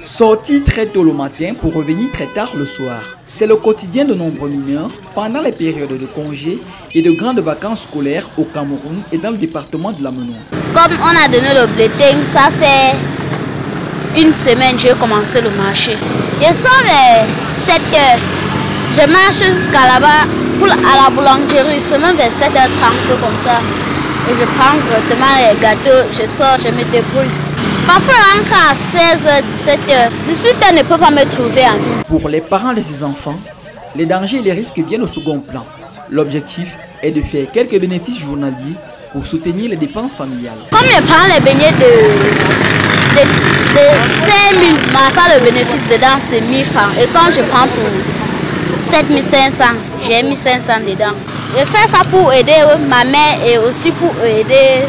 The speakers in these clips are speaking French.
Sortir très tôt le matin pour revenir très tard le soir. C'est le quotidien de nombreux mineurs pendant les périodes de congés et de grandes vacances scolaires au Cameroun et dans le département de l'Amenois. Comme on a donné le bulletin, ça fait une semaine que j'ai commencé le marché. Je sors vers 7 heures. Je marche jusqu'à là-bas à la boulangerie, seulement vers 7h30 comme ça. Et je prends directement les gâteaux, je sors, je me débrouille. Parfois, je rentre à 16h, 17h. 18h ne peut pas me trouver en ville. Pour les parents de ces enfants, les dangers et les risques viennent au second plan. L'objectif est de faire quelques bénéfices journaliers pour soutenir les dépenses familiales. Comme je prends les beignets de 5 000, mais pas le bénéfice dedans, c'est 1 000 francs. Et quand je prends pour 7 500, j'ai 1 500 dedans. Je fais ça pour aider ma mère et aussi pour aider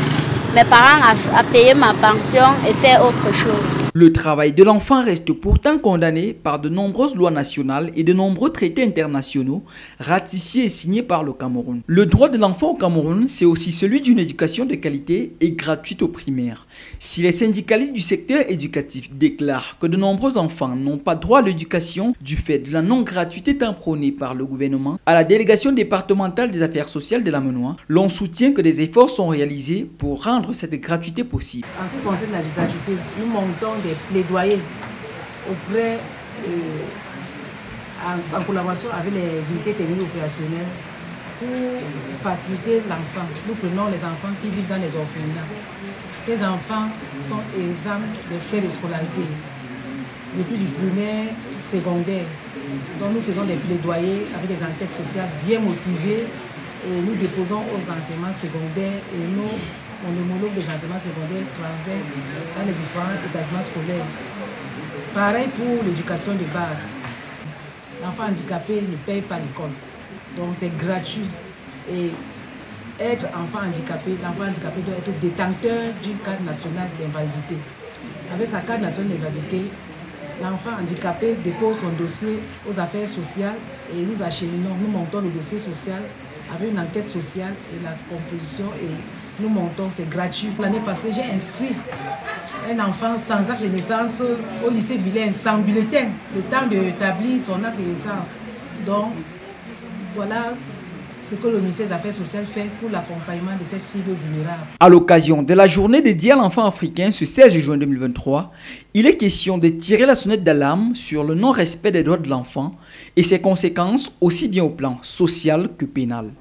mes parents à payer ma pension et faire autre chose. Le travail de l'enfant reste pourtant condamné par de nombreuses lois nationales et de nombreux traités internationaux ratifiés et signés par le Cameroun. Le droit de l'enfant au Cameroun, c'est aussi celui d'une éducation de qualité et gratuite au primaire. Si les syndicalistes du secteur éducatif déclarent que de nombreux enfants n'ont pas droit à l'éducation du fait de la non-gratuité tant prônée par le gouvernement, à la délégation départementale des affaires sociales de l'Amenois, l'on soutient que des efforts sont réalisés pour rendre cette gratuité possible. En ce qui concerne la gratuité, nous montons des plaidoyers auprès, en collaboration avec les unités techniques opérationnelles pour faciliter l'enfant. Nous prenons les enfants qui vivent dans les orphelinats. Ces enfants sont exempts des frais de scolarité, depuis du primaire, secondaire. Donc nous faisons des plaidoyers avec des enquêtes sociales bien motivées et nous déposons aux enseignements secondaires et on homologue des enseignements secondaires dans les différents établissements scolaires. Pareil pour l'éducation de base. L'enfant handicapé ne paye pas l'école, donc c'est gratuit. Et être enfant handicapé, l'enfant handicapé doit être détenteur d'une carte nationale d'invalidité. Avec sa carte nationale d'invalidité, l'enfant handicapé dépose son dossier aux affaires sociales et nous acheminons, nous montons le dossier social avec une enquête sociale et la composition et nous montons, c'est gratuit. L'année passée, j'ai inscrit un enfant sans acte de naissance au lycée bilingue, sans bulletin, le temps d'établir son acte de naissance. Donc, voilà ce que le ministère des Affaires sociales fait pour l'accompagnement de ces cibles vulnérables. À l'occasion de la journée dédiée à l'enfant africain ce 16 juin 2023, il est question de tirer la sonnette d'alarme sur le non-respect des droits de l'enfant et ses conséquences aussi bien au plan social que pénal.